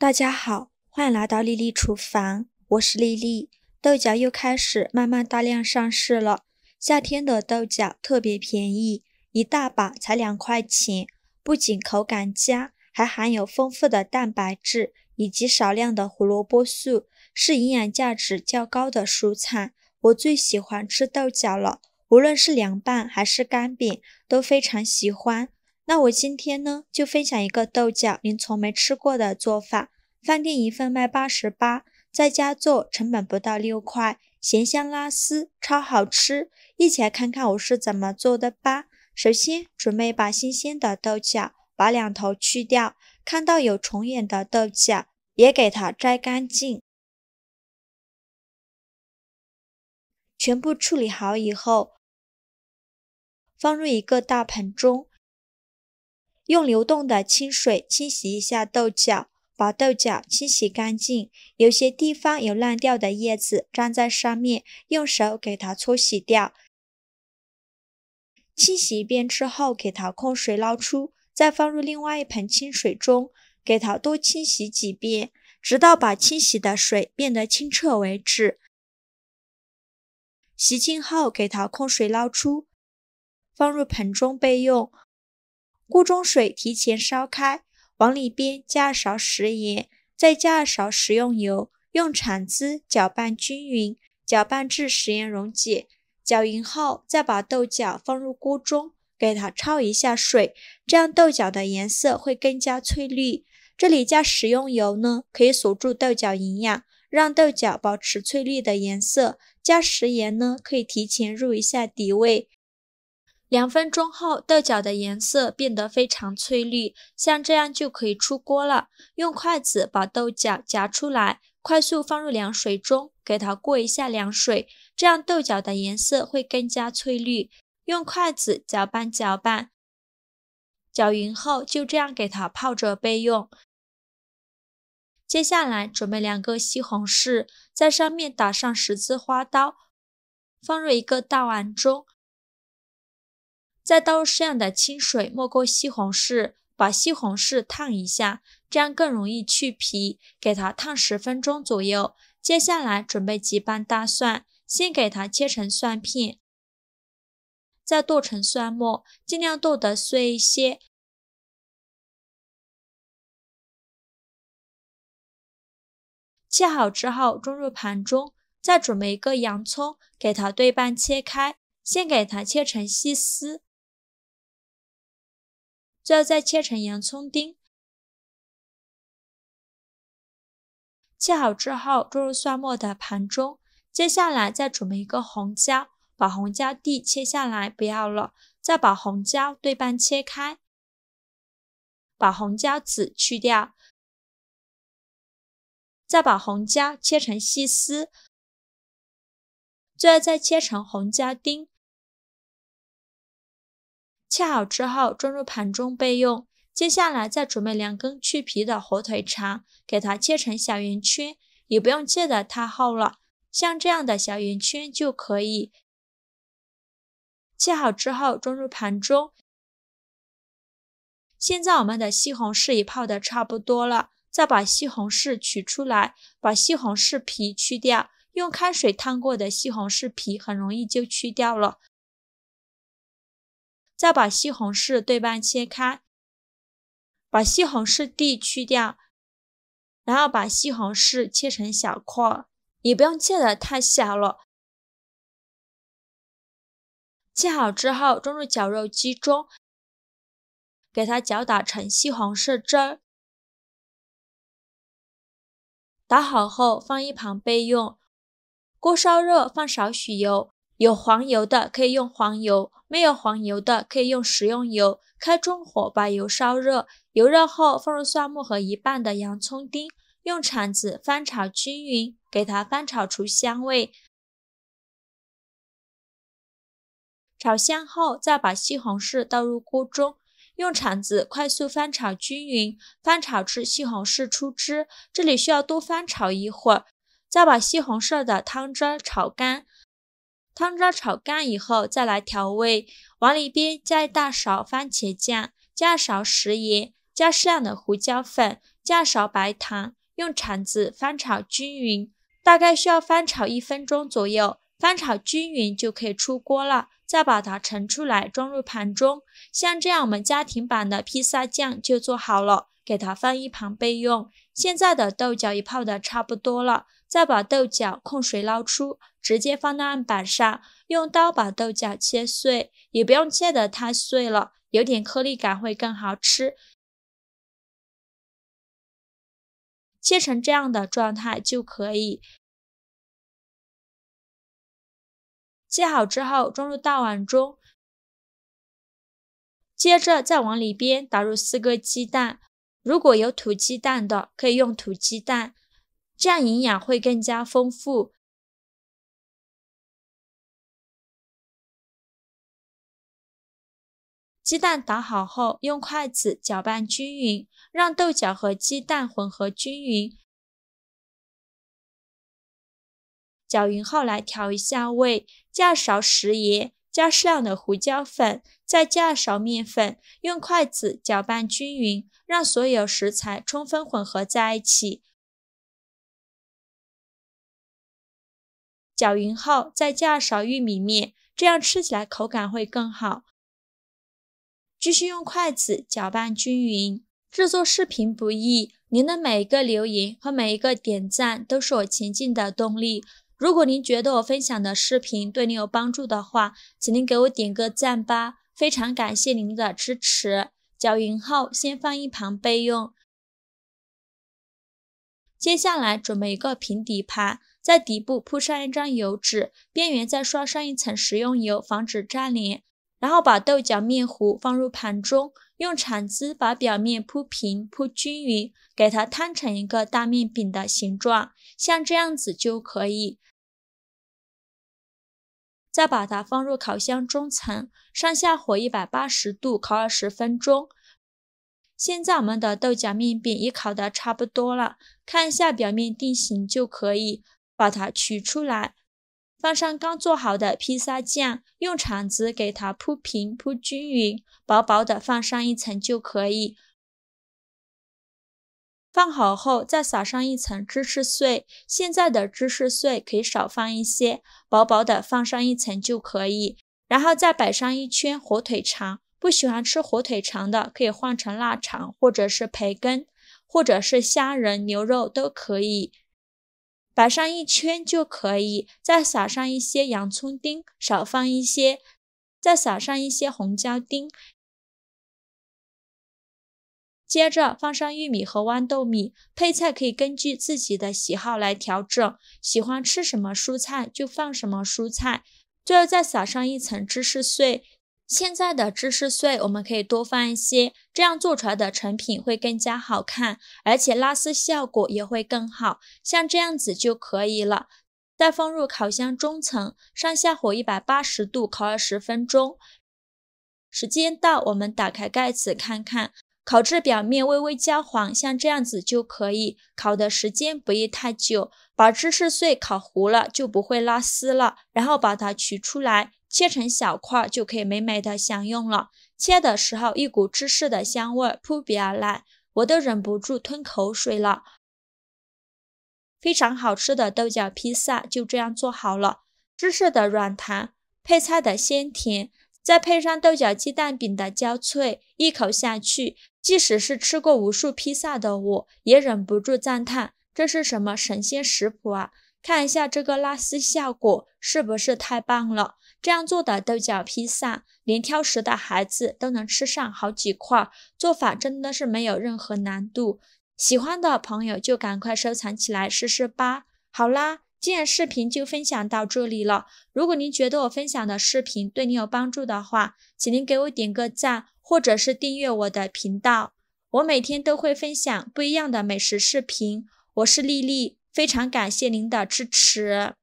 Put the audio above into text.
大家好，欢迎来到丽丽厨房，我是丽丽。豆角又开始慢慢大量上市了，夏天的豆角特别便宜，一大把才2块钱，不仅口感佳，还含有丰富的蛋白质以及少量的胡萝卜素，是营养价值较高的蔬菜。我最喜欢吃豆角了，无论是凉拌还是干煸，都非常喜欢。那我今天呢，就分享一个豆角您从没吃过的做法。饭店一份卖88，在家做成本不到6块，咸香拉丝，超好吃。一起来看看我是怎么做的吧。首先准备把新鲜的豆角把两头去掉，看到有虫眼的豆角也给它摘干净。全部处理好以后，放入一个大盆中，用流动的清水清洗一下豆角，把豆角清洗干净，有些地方有烂掉的叶子粘在上面，用手给它搓洗掉。清洗一遍之后，给它控水捞出，再放入另外一盆清水中，给它多清洗几遍，直到把清洗的水变得清澈为止。洗净后，给它控水捞出，放入盆中备用。锅中水提前烧开，往里边加2勺食盐，再加2勺食用油，用铲子搅拌均匀，搅拌至食盐溶解。搅匀后，再把豆角放入锅中，给它焯一下水，这样豆角的颜色会更加翠绿。这里加食用油呢，可以锁住豆角营养，让豆角保持翠绿的颜色。加食盐呢，可以提前入一下底味。2分钟后，豆角的颜色变得非常翠绿，像这样就可以出锅了。用筷子把豆角夹出来，快速放入凉水中，给它过一下凉水，这样豆角的颜色会更加翠绿。用筷子搅拌搅拌，搅匀后就这样给它泡着备用。接下来准备2个西红柿，在上面打上10字花刀，放入一个大碗中，再倒入适量的清水没过西红柿，把西红柿烫一下，这样更容易去皮，给它烫10分钟左右。接下来准备几瓣大蒜，先给它切成蒜片，再剁成蒜末，尽量剁得碎一些。切好之后装入盘中，再准备一个洋葱，给它对半切开，先给它切成细丝，最后再切成洋葱丁。切好之后装入蒜末的盘中，接下来再准备一个红椒，把红椒蒂切下来不要了，再把红椒对半切开，把红椒籽去掉，再把红椒切成细丝，最后再切成红椒丁。切好之后装入盘中备用。接下来再准备2根去皮的火腿肠，给它切成小圆圈，也不用切得太厚了，像这样的小圆圈就可以。切好之后装入盘中。现在我们的西红柿也泡得差不多了，再把西红柿取出来，把西红柿皮去掉，用开水烫过的西红柿皮很容易就去掉了。再把西红柿对半切开，把西红柿蒂去掉，然后把西红柿切成小块，也不用切得太小了。切好之后装入绞肉机中，给它搅打成西红柿汁儿。打好后放一旁备用。锅烧热，放少许油，有黄油的可以用黄油，没有黄油的可以用食用油。开中火把油烧热，油热后放入蒜末和1半的洋葱丁，用铲子翻炒均匀，给它翻炒出香味。炒香后再把西红柿倒入锅中，用铲子快速翻炒均匀，翻炒至西红柿出汁，这里需要多翻炒一会儿。再把西红柿的汤汁炒干，汤汁炒干以后再来调味，往里边加1大勺番茄酱，加2勺食盐，加适量的胡椒粉，加勺白糖，用铲子翻炒均匀，大概需要翻炒1分钟左右，翻炒均匀就可以出锅了。再把它盛出来，装入盘中。像这样我们家庭版的披萨酱就做好了，给它放一旁备用。现在的豆角也泡得差不多了，再把豆角控水捞出，直接放到案板上，用刀把豆角切碎，也不用切得太碎了，有点颗粒感会更好吃。切成这样的状态就可以。切好之后装入大碗中，接着再往里边打入4个鸡蛋，如果有土鸡蛋的可以用土鸡蛋，这样营养会更加丰富。鸡蛋打好后，用筷子搅拌均匀，让豆角和鸡蛋混合均匀。搅匀后来调一下味，加勺食盐，加适量的胡椒粉，再加勺面粉，用筷子搅拌均匀，让所有食材充分混合在一起。搅匀后再加勺玉米面，这样吃起来口感会更好。继续用筷子搅拌均匀。制作视频不易，您的每一个留言和每一个点赞都是我前进的动力。如果您觉得我分享的视频对您有帮助的话，请您给我点个赞吧，非常感谢您的支持。搅匀后先放一旁备用。接下来准备一个平底盘，在底部铺上一张油纸，边缘再刷上一层食用油，防止粘连。然后把豆角面糊放入盘中，用铲子把表面铺平铺均匀，给它摊成一个大面饼的形状，像这样子就可以。再把它放入烤箱中层，上下火180度烤20分钟。现在我们的豆角面饼也烤得差不多了，看一下表面定型就可以，把它取出来。放上刚做好的披萨酱，用铲子给它铺平铺均匀，薄薄的放上一层就可以。放好后再撒上一层芝士碎，现在的芝士碎可以少放一些，薄薄的放上一层就可以。然后再摆上一圈火腿肠，不喜欢吃火腿肠的可以换成腊肠或者是培根，或者是虾仁、牛肉都可以。摆上一圈就可以，再撒上一些洋葱丁，少放一些，再撒上一些红椒丁。接着放上玉米和豌豆米，配菜可以根据自己的喜好来调整，喜欢吃什么蔬菜就放什么蔬菜。最后再撒上一层芝士碎，现在的芝士碎我们可以多放一些，这样做出来的成品会更加好看，而且拉丝效果也会更好，像这样子就可以了。再放入烤箱中层，上下火180度烤20分钟。时间到，我们打开盖子看看，烤至表面微微焦黄，像这样子就可以，烤的时间不宜太久。把芝士碎烤糊了就不会拉丝了，然后把它取出来，切成小块就可以美美的享用了。切的时候一股芝士的香味扑鼻而来，我都忍不住吞口水了。非常好吃的豆角披萨就这样做好了，芝士的软弹，配菜的鲜甜，再配上豆角鸡蛋饼的焦脆，一口下去，即使是吃过无数披萨的我也忍不住赞叹，这是什么神仙食谱啊！看一下这个拉丝效果是不是太棒了？这样做的豆角披萨，连挑食的孩子都能吃上好几块，做法真的是没有任何难度。喜欢的朋友就赶快收藏起来试试吧。好啦，今天视频就分享到这里了。如果您觉得我分享的视频对您有帮助的话，请您给我点个赞，或者是订阅我的频道。我每天都会分享不一样的美食视频。我是丽丽，非常感谢您的支持。